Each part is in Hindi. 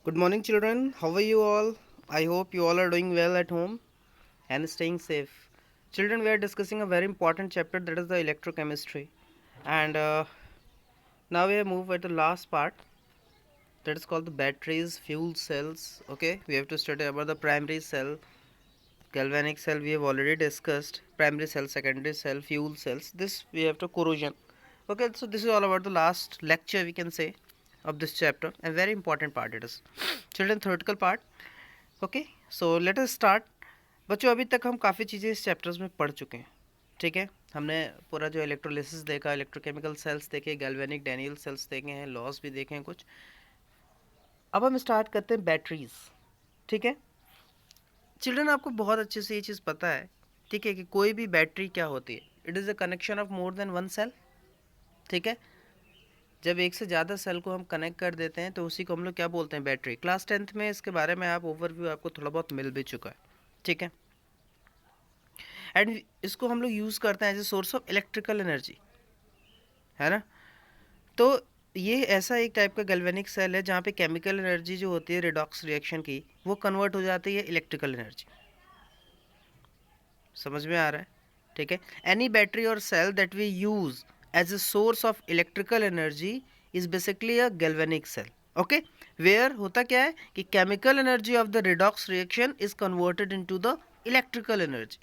Good morning, children. How are you all? I hope you all are doing well at home and staying safe. Children, we are discussing a very important chapter, that is the electrochemistry. And now we have moved at the last part, that is called the batteries, fuel cells. Okay, we have to study about the primary cell, galvanic cell. We have already discussed primary cell, secondary cell, fuel cells. This we have to corrosion. Okay, so this is all about the last lecture, we can say, of this chapter. A very important part it is. Children, theoretical part. Okay so let us start. बच्चों, अभी तक हम काफ़ी चीज़ें इस चैप्टर्स में पढ़ चुके हैं। ठीक है, हमने पूरा जो इलेक्ट्रोलिसिस देखा, इलेक्ट्रोकेमिकल सेल्स देखे, गैल्वेनिक डैनियल सेल्स देखे हैं, लॉस भी देखे हैं कुछ। अब हम स्टार्ट करते हैं बैटरीज। ठीक है चिल्ड्रन, आपको बहुत अच्छे से ये चीज़ पता है, ठीक है, कि कोई भी बैटरी क्या होती है, it is a connection of more than one cell. ठीक है, जब एक से ज़्यादा सेल को हम कनेक्ट कर देते हैं तो उसी को हम लोग क्या बोलते हैं, बैटरी। क्लास 10th में इसके बारे में आप ओवरव्यू आपको थोड़ा बहुत मिल भी चुका है। ठीक है, एंड इसको हम लोग यूज़ करते हैं as a source of electrical energy, है ना। तो ये ऐसा एक टाइप का गैल्वेनिक सेल है जहाँ पे केमिकल एनर्जी जो होती है रिडॉक्स रिएक्शन की, वो कन्वर्ट हो जाती है इलेक्ट्रिकल एनर्जी। समझ में आ रहा है? ठीक है, एनी बैटरी और cell that we use as a source of electrical energy is basically a galvanic cell. Okay, where होता क्या है कि chemical energy of the redox reaction is converted into the electrical energy.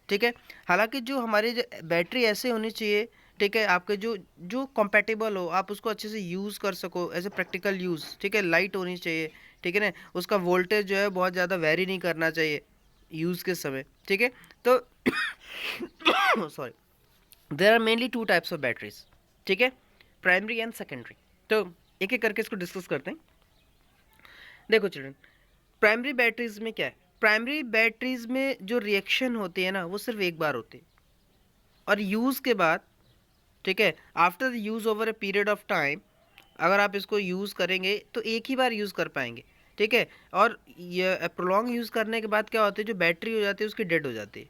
ठीक है, हालांकि जो हमारी जो बैटरी ऐसे होनी चाहिए, ठीक है, आपके जो जो कंपैटिबल हो, आप उसको अच्छे से यूज़ कर सको एज ए प्रैक्टिकल यूज़। ठीक है, लाइट होनी चाहिए, ठीक है ना, उसका वोल्टेज जो है बहुत ज़्यादा वेरी नहीं करना चाहिए यूज़ के समय। ठीक है, तो sorry, there are mainly two types of batteries. ठीक है, प्राइमरी एंड सेकेंडरी। तो एक एक करके इसको डिस्कस करते हैं। देखो चिल्ड्रन, प्राइमरी बैटरीज में क्या है, प्राइमरी बैटरीज में जो रिएक्शन होती है ना, वो सिर्फ एक बार होती है, और यूज़ के बाद, ठीक है, after the use over a period of time, अगर आप इसको यूज़ करेंगे तो एक ही बार यूज़ कर पाएंगे। ठीक है, और ये प्रोलॉन्ग यूज़ करने के बाद क्या होता है, जो बैटरी हो जाती है उसकी डेड हो जाती है,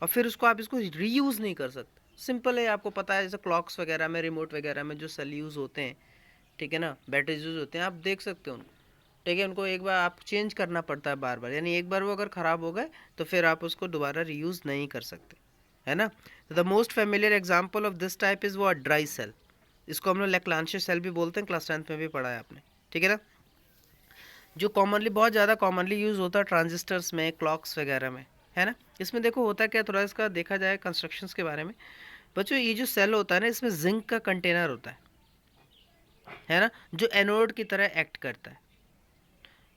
और फिर उसको आप इसको रीयूज़ नहीं कर सकते। सिंपल है, आपको पता है, जैसे क्लॉक्स वगैरह में, रिमोट वगैरह में जो सेल यूज़ होते हैं, ठीक है ना, बैटरीज यूज़ होते हैं, आप देख सकते हो उनको। ठीक है, उनको एक बार आप चेंज करना पड़ता है बार बार, यानी एक बार वो अगर ख़राब हो गए तो फिर आप उसको दोबारा रीयूज़ नहीं कर सकते, है ना। तो the most familiar example of this type is वो ड्राई सेल। इसको हम लोग लैक्लांशियस सेल भी बोलते हैं, क्लास 10th में भी पढ़ा है आपने। ठीक है ना, जो कॉमनली बहुत ज़्यादा कॉमनली यूज़ होता है ट्रांजिस्टर्स में, क्लॉक्स वगैरह में, है ना। इसमें देखो होता क्या, थोड़ा इसका देखा जाए कंस्ट्रक्शंस के बारे में। बच्चों, ये जो सेल होता है ना, इसमें जिंक का कंटेनर होता है ना, जो एनोड की तरह एक्ट करता है।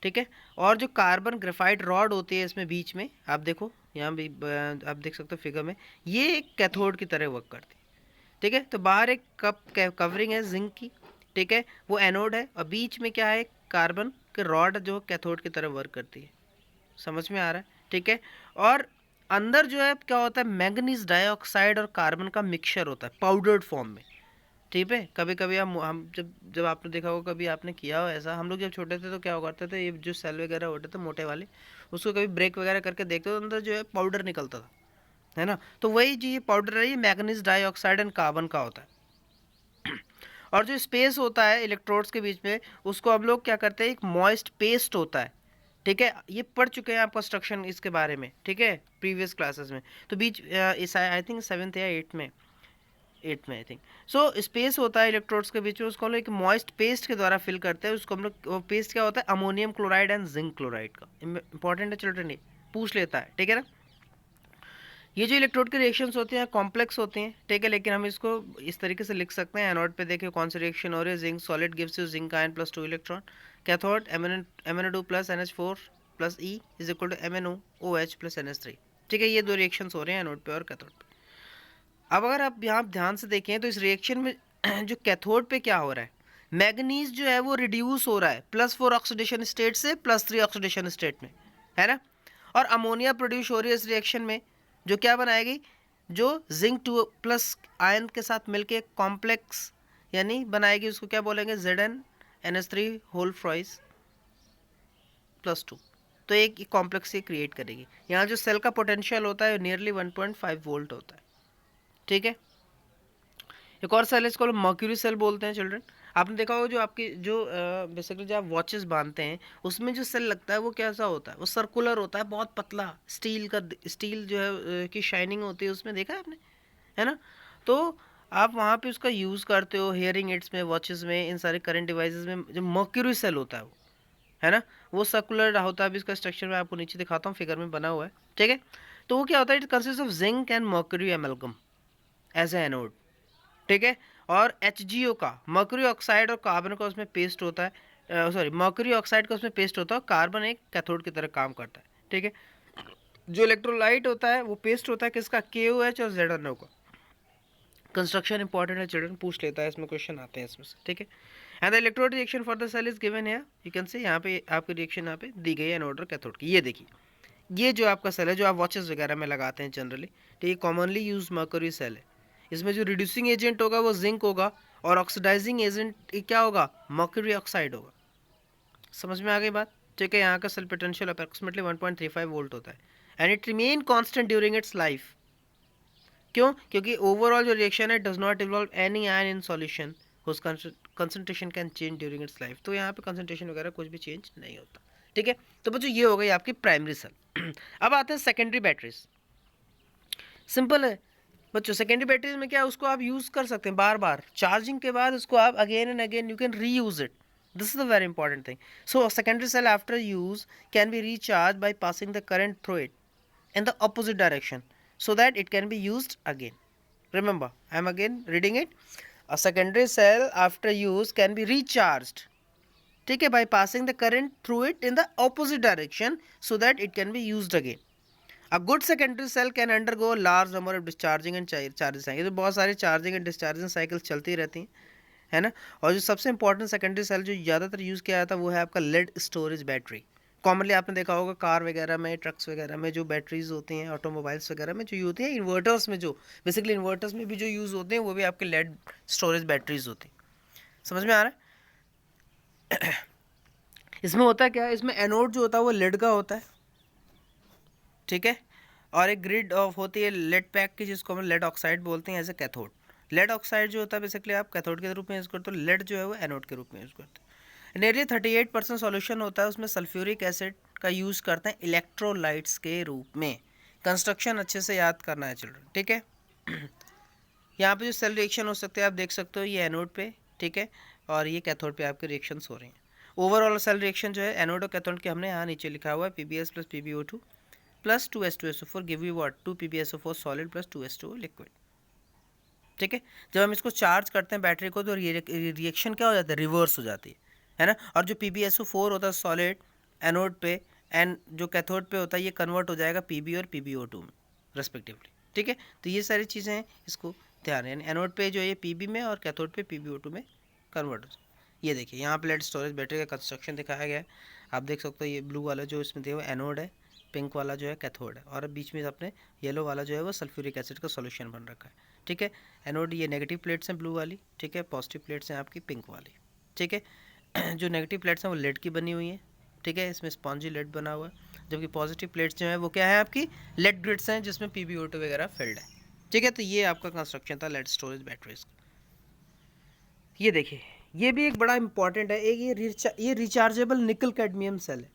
ठीक है, और जो कार्बन ग्रेफाइट रॉड होती है इसमें बीच में, आप देखो यहाँ भी आप देख सकते हो फिगर में, ये एक कैथोड की तरह वर्क करती है। ठीक है, तो बाहर एक कप कवरिंग है जिंक की, ठीक है, वो एनोड है, और बीच में क्या है, कार्बन के रॉड जो कैथोड की तरह वर्क करती है। समझ में आ रहा है? ठीक है, और अंदर जो है क्या होता है, मैंगनीज डाइऑक्साइड और कार्बन का मिक्सचर होता है पाउडर्ड फॉर्म में। ठीक है, कभी कभी हम जब जब आपने देखा होगा, कभी आपने किया हो ऐसा, हम लोग जब छोटे थे तो क्या करते थे, ये जो सेल वगैरह होते थे मोटे वाले, उसको कभी ब्रेक वगैरह करके देखते तो अंदर जो है पाउडर निकलता था, है ना। तो वही जो ये पाउडर है, ये मैग्नीज डाइऑक्साइड एंड कार्बन का होता है। और जो स्पेस होता है इलेक्ट्रोड्स के बीच में, उसको हम लोग क्या करते हैं, एक मॉइस्ट पेस्ट होता है। ठीक है, ये पढ़ चुके हैं आप कंस्ट्रक्शन इसके बारे में, ठीक है, प्रीवियस क्लासेस में। तो बीच इस आई थिंक 7th या 8th में आई थिंक। सो स्पेस होता है इलेक्ट्रोड्स के बीच में, उसको हम लोग एक मॉइस्ट पेस्ट के द्वारा फिल करते हैं। उसको हम लोग, वो पेस्ट क्या होता है, ammonium chloride and zinc chloride का। इंपॉर्टेंट है चिल्ड्रन, ये पूछ लेता है। ठीक है ना, ये जो इलेक्ट्रोड के रिएक्शंस होते हैं कॉम्प्लेक्स होते हैं, ठीक है, लेकिन हम इसको इस तरीके से लिख सकते हैं। एनोड पे देखिए कौन सी रिएक्शन हो रही है, zinc solid gives you zinc ion plus 2 electron. Cathode MnO2 plus NH4 plus E is equal to MnOOH plus NH3। ठीक है, ये दो रिएक्शंस हो रहे हैं एनोड पे और कैथोड पे। अब अगर आप यहाँ ध्यान से देखें तो इस रिएक्शन में जो कैथोड पे क्या हो रहा है, मैग्नीज जो है वो रिड्यूस हो रहा है +4 ऑक्सीडेशन स्टेट से +3 ऑक्सीडेशन स्टेट में, है ना। और अमोनिया प्रोड्यूस हो रही है इस रिएक्शन में, जो क्या बनाएगी, जो जिंक 2 प्लस आयन के साथ मिलके कॉम्प्लेक्स यानी बनाएगी, उसको क्या बोलेंगे, ZnNH3 होल फ्रॉइस +2। तो एक कॉम्प्लेक्स ये क्रिएट करेगी। यहाँ जो सेल का पोटेंशियल होता है नियरली 1.5 वोल्ट होता है। ठीक है, एक और सेल है, इसको मर्क्यूरी सेल बोलते हैं चिल्ड्रन। आपने देखा होगा जो आपकी जो बेसिकली जो आप वॉचेस बांधते हैं उसमें जो सेल लगता है वो कैसा होता है, वो सर्कुलर होता है, बहुत पतला स्टील का, स्टील जो है की शाइनिंग होती है उसमें, देखा है आपने, है ना। तो आप वहाँ पे उसका यूज़ करते हो हेयरिंग एड्स में, वॉचेस में, इन सारे करंट डिवाइसेस में जो मर्क्यूरी सेल होता है वो, है ना, वो सर्कुलर होता है। अभी इसका स्ट्रक्चर मैं आपको नीचे दिखाता हूँ, फिगर में बना हुआ है, ठीक है। तो वो क्या होता है, it consist of zinc and mercury amalgam as a anode, ठीक है। और HgO का, मर्क्यूरी ऑक्साइड और कार्बन का उसमें पेस्ट होता है, सॉरी मर्क्यूरी ऑक्साइड का उसमें पेस्ट होता है, कार्बन एक कैथोड की तरह काम करता है, ठीक है। जो इलेक्ट्रोलाइट होता है वो पेस्ट होता है किसका, KOH और ZnO का। कंस्ट्रक्शन इंपॉर्टेंट है चिल्ड्रन, पूछ लेता है, इसमें क्वेश्चन आते हैं इसमें से, ठीक है। And the electrode reaction for the cell is given है, यू कैन से यहाँ पे आपकी रिएक्शन यहाँ पे दी गई है एनोड और कैथोड की। ये देखिए, ये जो आपका सेल है जो आप वॉचेस वगैरह में लगाते हैं जनरली, तो ये कॉमनली यूज मर्क्यूरी सेल है। इसमें जो रिड्यूसिंग एजेंट होगा वो जिंक होगा और ऑक्सीडाइजिंग एजेंट क्या होगा, मर्क्यूरी ऑक्साइड होगा। समझ में आ गई बात, ठीक है। यहाँ का सेल पोटेंशियल अप्रॉक्सीमेटली 1.35 वोल्ट होता है and it remain constant during its life. क्यों, क्योंकि ओवरऑल जो रिएक्शन है does not involve any ion in solution, whose concentration can change during its life. तो यहाँ पे कंसंट्रेशन वगैरह कुछ भी चेंज नहीं होता, ठीक है। तो बच्चों ये हो गई आपकी प्राइमरी सेल। अब आते हैं सेकेंडरी बैटरीज। सिंपल है बच्चों, सेकेंडरी बैटरीज में क्या है, उसको आप यूज़ कर सकते हैं बार बार, चार्जिंग के बाद उसको आप again and again you can reuse it. This is the very important thing. So secondary cell after use can be recharged by passing the current through it in the opposite direction so that it can be used again. Remember, I am again reading it. A secondary cell after use can be recharged, ठीक है, by passing the current through it in the opposite direction so that it can be used again. A good secondary cell can undergo a large number of discharging and charging cycles. तो बहुत सारी चार्जिंग एंड डिस्चार्जिंग साइकिल्स चलती रहती हैं, है ना। और जो सबसे इंपॉर्टेंट सेकेंडरी सेल जो ज़्यादातर यूज़ किया जाता है वो है आपका लेड स्टोरेज बैटरी। कॉमनली आपने देखा होगा कार वगैरह में, ट्रक्स वगैरह में जो बैटरीज होती हैं, ऑटोमोबाइल्स वगैरह में जो होती हैं, इन्वर्टर्स में जो बेसिकली इन्वर्टर्स में भी जो यूज़ होते हैं वो भी आपके लेड स्टोरेज बैटरीज होती हैं। समझ में आ रहा है। इसमें होता है क्या, इसमें एनोड जो होता है वो लेड का होता है, ठीक है, और एक ग्रिड ऑफ होती है लेड पैक की जिसको हम लेड ऑक्साइड बोलते हैं as a cathode. Lead oxide जो होता है बेसिकली आप कैथोड के रूप में यूज़ करते हो, लेड जो है वो एनोड के रूप में यूज़ करते हैं। नियरली 38% सॉल्यूशन होता है उसमें सल्फ्यूरिक एसिड का यूज़ करते हैं इलेक्ट्रोलाइट्स के रूप में। कंस्ट्रक्शन अच्छे से याद करना है चिल्ड्रन, ठीक है। यहाँ पे जो सेल रिएक्शन हो सकते हैं आप देख सकते हो, ये एनोड पे, ठीक है, और ये कैथोड पे आपके रिएक्शंस हो रही हैं। ओवरऑल सेल रिएक्शन जो है एनोड और कैथोड के हमने यहाँ नीचे लिखा हुआ है, PbS plus PbO2 plus 2H2SO4 give you what 2 PbSO4 solid plus 2H2O liquid, ठीक है। जब हम इसको चार्ज करते हैं बैटरी को तो रिएक्शन क्या हो जाता है, रिवर्स हो जाती है ना। और जो PbSO4 होता है सॉलिड एनोड पे एंड जो कैथोड पे होता है ये कन्वर्ट हो जाएगा Pb और PbO2 में रेस्पेक्टिवली, ठीक है। तो ये सारी चीज़ें हैं, इसको ध्यान है, एनोड पे जो ये Pb में और कैथोड पे PbO2 में कन्वर्ट हो जाए। ये देखिए यहाँ पे लेड स्टोरेज बैटरी का कंस्ट्रक्शन दिखाया गया है, आप देख सकते हो। ये ब्लू वाला जो इसमें देखो एनोड है, पिंक वाला जो है कैथोड है, और बीच में अपने येलो वाला जो है वो सल्फ्यूरिक एसिड का सॉल्यूशन बन रखा है, ठीक है। एनोड ये नेगेटिव प्लेट्स हैं ब्लू वाली, ठीक है, पॉजिटिव प्लेट्स हैं आपकी पिंक वाली, ठीक है। जो नेगेटिव प्लेट्स हैं वो लेड की बनी हुई हैं, ठीक है, इसमें स्पॉन्जी लेड बना हुआ है, जबकि पॉजिटिव प्लेट्स जो है वो क्या है आपकी लेड ग्रिड्स हैं जिसमें PbO2 वगैरह फिल्ड है, ठीक है। तो ये आपका कंस्ट्रक्शन था लेड स्टोरेज बैटरीज। ये देखिए ये भी एक बड़ा इंपॉर्टेंट है, एक ये रिचार्जेबल निकल कैडमियम सेल है।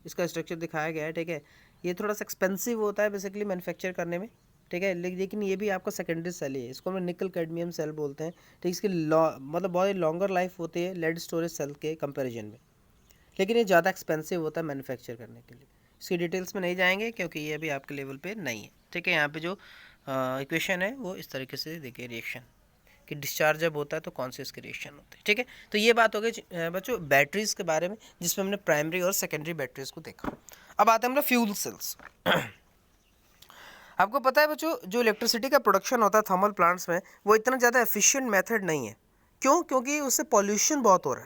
इसका स्ट्रक्चर दिखाया गया है, ठीक है। ये थोड़ा सा एक्सपेंसिव होता है बेसिकली मैन्युफैक्चर करने में, ठीक है, लेकिन ये भी आपका सेकेंडरी सेल है, इसको हम निकल कैडमियम सेल बोलते हैं, ठीक। इसकी मतलब बहुत ही लॉन्गर लाइफ होती है लेड स्टोरेज सेल के कंपैरिजन में, लेकिन ये ज़्यादा एक्सपेंसिव होता है मैन्युफैक्चर करने के लिए। इसकी डिटेल्स में नहीं जाएंगे क्योंकि ये अभी आपके लेवल पे नहीं है, ठीक है। यहाँ पे जो इक्वेशन है वो इस तरीके से देखिए, रिएक्शन कि डिस्चार्ज जब होता है तो कौन से इसके रिएक्शन होते हैं, ठीक है। तो ये बात हो गई बच्चों बैटरीज के बारे में, जिसमें हमने प्राइमरी और सेकेंडरी बैटरीज को देखा। अब आते हैं हम लोग फ्यूल सेल्स। आपको पता है बच्चों जो इलेक्ट्रिसिटी का प्रोडक्शन होता है थर्मल प्लांट्स में वो इतना ज़्यादा एफिशिएंट मेथड नहीं है। क्यों, क्योंकि उससे पॉल्यूशन बहुत हो रहा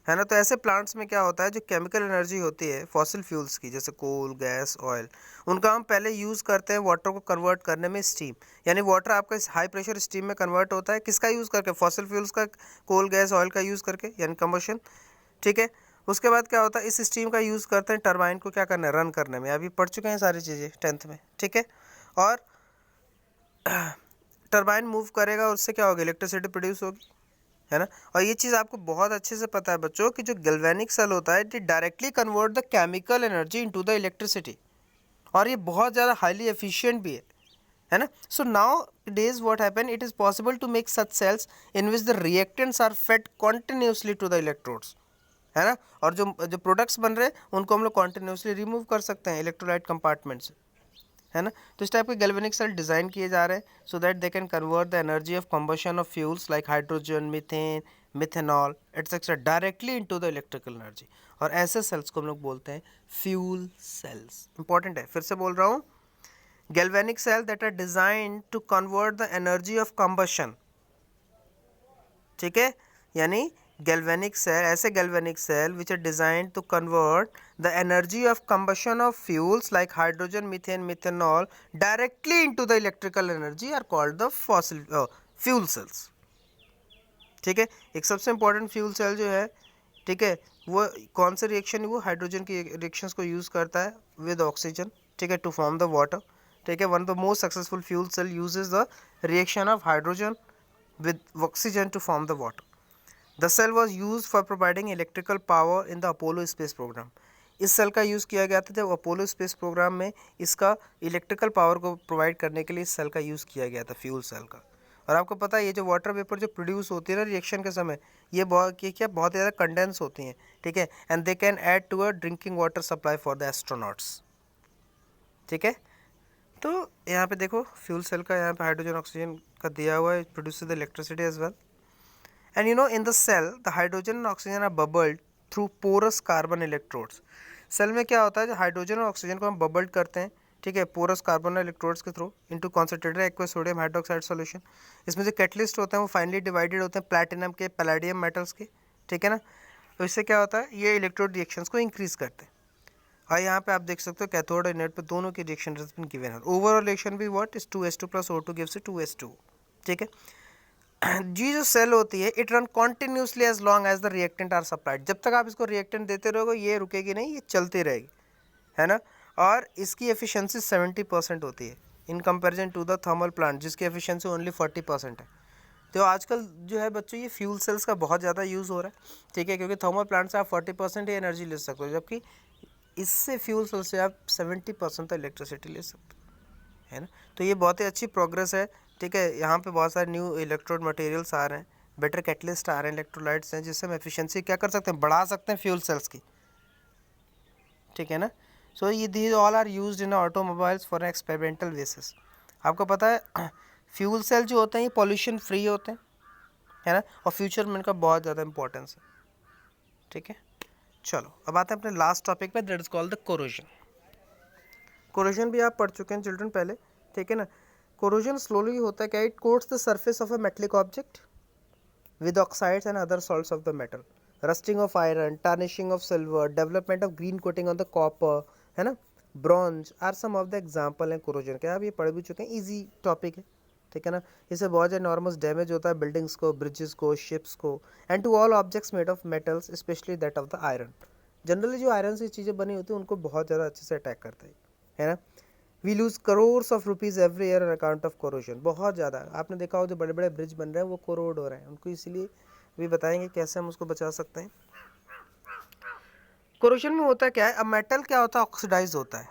है ना। तो ऐसे प्लांट्स में क्या होता है, जो केमिकल एनर्जी होती है फॉसिल फ्यूल्स की, जैसे कोल, गैस, ऑयल, उनका हम पहले यूज़ करते हैं वाटर को कन्वर्ट करने में, स्टीम, यानी वाटर आपका इस हाई प्रेशर स्टीम में कन्वर्ट होता है, किसका यूज़ करके, फॉसिल फ्यूल्स का, कोल, गैस, ऑयल का यूज़ करके, यानी कम्बशन, ठीक है। उसके बाद क्या होता है, इस स्टीम का यूज़ करते हैं टरबाइन को क्या करना है, रन करने में। अभी पढ़ चुके हैं सारी चीज़ें 10th में, ठीक है। और टरबाइन मूव करेगा और उससे क्या होगा, इलेक्ट्रिसिटी प्रोड्यूस होगी, है ना। और ये चीज़ आपको बहुत अच्छे से पता है बच्चों कि जो गैल्वेनिक सेल होता है it directly convert the chemical energy into the electricity, और ये बहुत ज़्यादा हाईली एफिशिएंट भी है ना। So nowadays what happen, it is possible to make such cells in which the reactants are fed continuously to the electrodes, है ना। और जो जो प्रोडक्ट्स बन रहे हैं उनको हम लोग कॉन्टिन्यूसली रिमूव कर सकते हैं इलेक्ट्रोलाइट कंपार्टमेंट से, है ना। तो इस टाइप के गैल्वेनिक सेल डिज़ाइन किए जा रहे हैं so that they can convert the energy of combustion of fuels like hydrogen, methane, methanol etcetera directly into the electrical energy. और ऐसे सेल्स को हम लोग बोलते हैं फ्यूल सेल्स। इंपॉर्टेंट है, फिर से बोल रहा हूँ, galvanic cell that are designed to convert the energy of combustion, ठीक है, यानी galvanic cell, ऐसे galvanic cell which are designed to convert the energy of combustion of fuels like hydrogen, methane, methanol directly into the electrical energy are called the fossil fuel cells, ठीक है। एक सबसे important fuel cell जो है, ठीक है, वो कौन से रिएक्शन, वो हाइड्रोजन की रिएक्शंस को यूज़ करता है विद ऑक्सीजन, ठीक है, टू फॉर्म द वाटर, ठीक है। One of the most successful fuel cell uses the reaction of hydrogen with oxygen to form the water. The cell was used for providing electrical power in the Apollo space program. इस सेल का यूज़ किया गया था जब अपोलो स्पेस प्रोग्राम में इसका इलेक्ट्रिकल पावर को प्रोवाइड करने के लिए इस सेल का यूज़ किया गया था, फ्यूल सेल का। और आपको पता है ये जो वाटर वेपर जो प्रोड्यूस होती है ना रिएक्शन के समय, ये बहुत ज़्यादा कंडेंस होती हैं, ठीक है, and they can add to a drinking water supply for the astronauts, ठीक है। तो यहाँ पे देखो फ्यूल सेल का यहाँ पे हाइड्रोजन ऑक्सीजन का दिया हुआ है, produce the electricity as well. And you know in the cell the hydrogen and oxygen are bubbled through porous carbon electrodes. Cell में क्या होता है, जो हाइड्रोजन और ऑक्सीजन को हम बबल्ड करते हैं, ठीक है, पोरस कार्बन इलेक्ट्रोड्स के through into concentrated aqueous sodium hydroxide solution. इसमें जो कैटलिस्ट होते हैं वो फाइनली डिवाइडेड होते हैं प्लैटिनम के, पैलेडियम मेटल्स के, ठीक है ना। तो इससे क्या होता है, ये इलेक्ट्रोड रिएक्शंस को इंक्रीज करते हैं। और यहाँ पे आप देख सकते हो कैथोड और एनोड पे दोनों की रिएक्शन हैज बीन गिवन है। ओवरऑल रिएक्शन भी what is 2s2 plus O2 gives 2s2, ठीक है। जी जो सेल होती है it run continuously as long as the reactant are supplied. जब तक आप इसको रिएक्टेंट देते रहोगे ये रुकेगी नहीं, ये चलती रहेगी, है ना। और इसकी एफिशिएंसी 70% होती है in comparison to the thermal plant जिसकी एफिशिएंसी ओनली 40% है। तो आजकल जो है बच्चों ये फ्यूल सेल्स का बहुत ज़्यादा यूज़ हो रहा है, ठीक है, क्योंकि थर्मल प्लांट से आप 40% ही एनर्जी ले सकते हो, जबकि इससे फ्यूल सेल से आप 70% तक इलेक्ट्रिसिटी ले सकते हो, है ना। तो ये बहुत ही अच्छी प्रोग्रेस है, ठीक है। यहाँ पे बहुत सारे न्यू इलेक्ट्रोड मटेरियल्स आ रहे हैं, बेटर कैटलिस्ट आ रहे हैं, इलेक्ट्रोलाइट्स हैं, जिससे हम एफिशिएंसी क्या कर सकते हैं, बढ़ा सकते हैं फ्यूल सेल्स की, ठीक है ना। सो ये these all are used in automobiles for experimental basis. आपको पता है फ्यूल सेल जो होते हैं ये पॉल्यूशन फ्री होते हैं, है ना, और फ्यूचर में इनका बहुत ज़्यादा इंपॉर्टेंस है, ठीक है। चलो अब आते हैं अपने लास्ट टॉपिक पे, that is called the corrosion. Corrosion भी आप पढ़ चुके हैं चिल्ड्रन पहले, ठीक है ना। कोरोजन स्लोली होता है क्या, it quotes the surface of a metallic object with oxides and other salts of the metal, rusting of iron, tarnishing of silver, development of green coating on the copper, है ना, bronze are some of the example हैं corrosion के। आप ये पढ़ भी चुके हैं, easy topic है, ठीक है ना। इससे बहुत ज़्यादा enormous डैमेज होता है बिल्डिंग्स को, ब्रिजेस को, शिप्स को, and to all objects made of metals specially that of the iron. Generally जो आयरन से चीज़ें बनी होती हैं उनको बहुत ज़्यादा अच्छे से अटैक करता है ना। We lose crores of rupees every year on account of corrosion. बहुत ज़्यादा आपने देखा हो जो बड़े बड़े ब्रिज बन रहे हैं वो कोरोड हो रहे हैं, उनको इसलिए भी बताएंगे कैसे हम उसको बचा सकते हैं। कोरोजन में होता क्या है, अब मेटल क्या होता है, ऑक्सीडाइज होता है,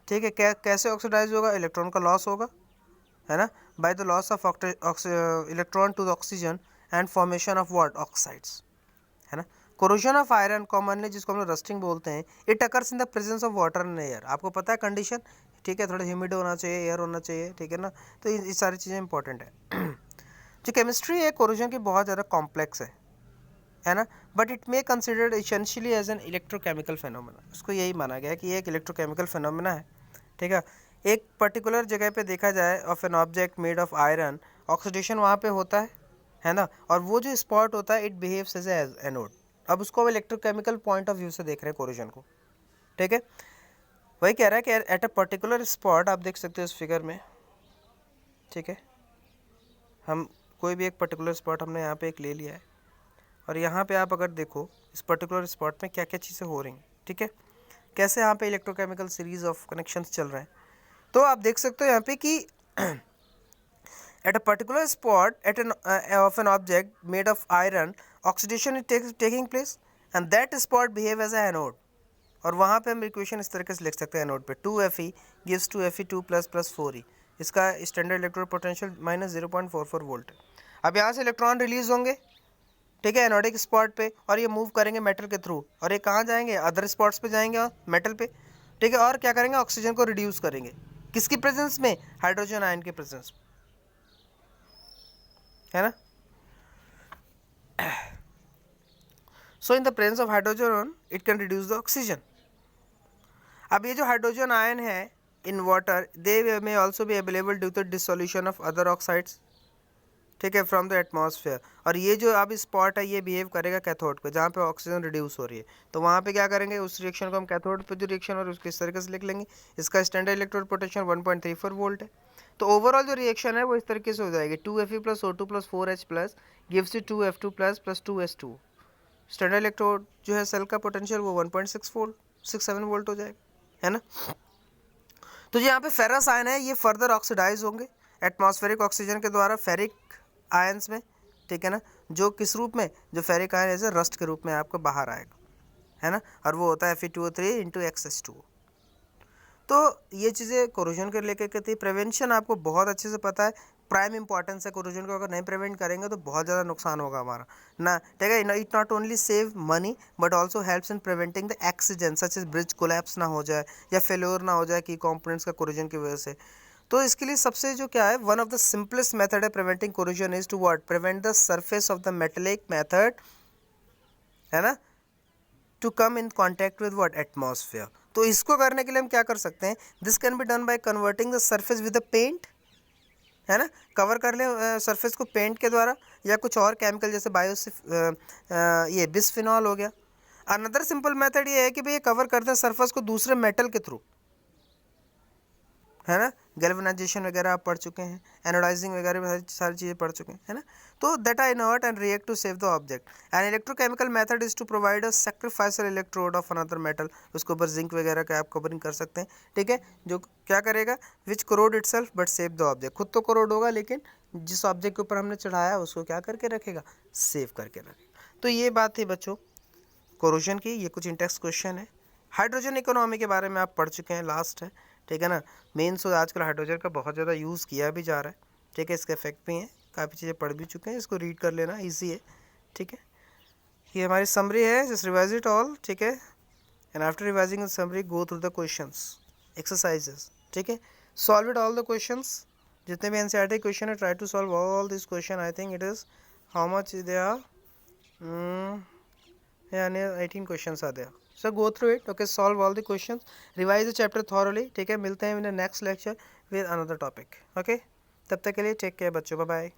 ठीक है। कैसे ऑक्सीडाइज होगा, इलेक्ट्रॉन का लॉस होगा, है ना, by the loss of electron to the oxygen and formation of what, oxides, है ना। कोरोजन ऑफ आयरन कॉमनली जिसको हम लोग रस्टिंग बोलते हैं, it occurs in the presence of water and air. आपको पता है कंडीशन, ठीक है, थोड़ा ह्यूमिड होना चाहिए, एयर होना चाहिए, ठीक है ना। तो ये सारी चीज़ें इंपॉर्टेंट है। जो केमिस्ट्री है कोरोजन की बहुत ज़्यादा कॉम्प्लेक्स है ना, but it may considered essentially as an electrochemical phenomena. उसको यही माना गया है कि ये एक इलेक्ट्रोकेमिकल फेनोमेना है, ठीक है। एक पर्टिकुलर जगह पे देखा जाए of an object made of iron, oxidation वहाँ पे होता है ना, और वो जो स्पॉट होता है इट बिहेव्स एज एनोड। अब उसको हम इलेक्ट्रोकेमिकल पॉइंट ऑफ व्यू से देख रहे हैं कोरोजन को, ठीक है। वही कह रहा है कि एट अ पर्टिकुलर स्पॉट, आप देख सकते हो इस फिगर में, ठीक है, हम कोई भी एक पर्टिकुलर स्पॉट हमने यहाँ पे एक ले लिया है, और यहाँ पे आप अगर देखो इस पर्टिकुलर स्पॉट में क्या क्या चीज़ें हो रही हैं, ठीक है, कैसे यहाँ पे इलेक्ट्रोकेमिकल सीरीज ऑफ कनेक्शंस चल रहे हैं। तो आप देख सकते हो यहाँ पे कि at a particular spot at an of an object made of iron, oxidation is taking place and that spot behave as a anode. और वहाँ पे हम इक्वेशन इस तरीके से लिख सकते हैं एनोड पे 2Fe gives 2Fe2 plus 4E, इसका standard electrode potential minus 0.44 volt. अब यहाँ से इलेक्ट्रॉन रिलीज होंगे, ठीक है, एनोडिक स्पॉट पे, और ये मूव करेंगे मेटल के थ्रू, और ये कहाँ जाएंगे, अदर स्पॉट्स पे जाएंगे और मेटल पे, ठीक है, और क्या करेंगे, ऑक्सीजन को रिड्यूस करेंगे, किसकी प्रेजेंस में, हाइड्रोजन आयन के प्रेजेंस में, है ना। So in the presence of hydrogen it can reduce the oxygen. अब ये जो हाइड्रोजन आयन है in water, they may also be available due to dissolution of other oxides, ठीक है, फ्रॉम द एटमॉस्फेयर। और ये जो अब स्पॉट है ये बिहेव करेगा कैथोड पे, जहाँ पे ऑक्सीजन रिड्यूस हो रही है, तो वहाँ पे क्या करेंगे, उस रिएक्शन को हम कैथोड पे जो रिएक्शन हो रही है उसको इस तरीके से लिख लेंगे, इसका स्टैंडर्ड इलेक्ट्रोड पोटेंशियल 1.34 वोल्ट है। तो ओवरऑल जो रिएक्शन है वो इस तरीके से हो जाएगी, 2Fe plus O2 plus 4H plus gives you 2F2 plus 2S2। Standard electrode जो है सेल का पोटेंशियल वो 1.67 वोल्ट हो जाएगा, है ना। तो जो यहाँ पे फेरस आयन है ये फर्दर ऑक्सीडाइज होंगे एटमॉस्फेरिक ऑक्सीजन के द्वारा फेरिक आयंस में, ठीक है ना, जो किस रूप में, जो फेरिक आयन ऐसे रस्ट के रूप में आपको बाहर आएगा, है ना, और वो होता है Fe2O3 इंटू XS2। तो ये चीज़ें कोरोजन के लेके कहती है। प्रिवेंशन आपको बहुत अच्छे से पता है, प्राइम इंपॉर्टेंस है कोरोजन को, अगर नहीं प्रिवेंट करेंगे तो बहुत ज़्यादा नुकसान होगा हमारा ना, ठीक है। It not only save money but also helps in preventing the accident such as bridge collapse ना हो जाए या फेल्योर ना हो जाए की कंपोनेंट्स का कोरोजन की वजह से। तो इसके लिए सबसे जो क्या है, one of the simplest method है preventing corrosion is to what, prevent the surface of the metallic method, है ना, to come in contact with what, atmosphere. तो इसको करने के लिए हम क्या कर सकते हैं, this can be done by converting the surface with a paint, है ना, कवर कर ले सरफेस को पेंट के द्वारा या कुछ और केमिकल जैसे ये बिस्फिनॉल हो गया। अनदर सिंपल मेथड ये है कि भाई ये कवर करते हैं सरफेस को दूसरे मेटल के थ्रू, है ना, गैल्वेनाइजेशन वगैरह आप पढ़ चुके हैं, एनोडाइजिंग वगैरह में सारी चीज़ें पढ़ चुके हैं, है ना। तो that I inert and react to save the object. An electrochemical method is to provide a sacrificial electrode of another metal, उसके ऊपर जिंक वगैरह का आप कवरिंग कर सकते हैं, ठीक है, जो क्या करेगा, which corrode itself but save the object. खुद तो कोरोड होगा लेकिन जिस ऑब्जेक्ट के ऊपर हमने चढ़ाया उसको क्या करके रखेगा, सेव करके रखेगा। तो ये बात थी बच्चों कोरोजन की, ये कुछ इंटेक्स क्वेश्चन है। हाइड्रोजन इकोनॉमी के बारे में आप पढ़ चुके हैं, लास्ट है, ठीक है ना। मेन सो आजकल हाइड्रोजन का बहुत ज़्यादा यूज़ किया भी जा रहा है, ठीक है, इसके इफेक्ट भी हैं, काफ़ी चीज़ें पढ़ भी चुके हैं, इसको रीड कर लेना ईजी है, ठीक है। ये हमारी समरी है, जस्ट रिवाइज इट ऑल, ठीक है, and after revising the summary go through the questions exercises, ठीक है, solve it all the questions, जितने भी एनसीईआरटी क्वेश्चन है try to solve all this question. I think it is how much they are, yeah, 18 questions are there. So go through it, okay, solve all the questions, revise the chapter thoroughly, ठीक है। मिलते हैं in the next lecture with another topic, okay। तब तक के लिए टेक केयर बच्चों, बाय बाय।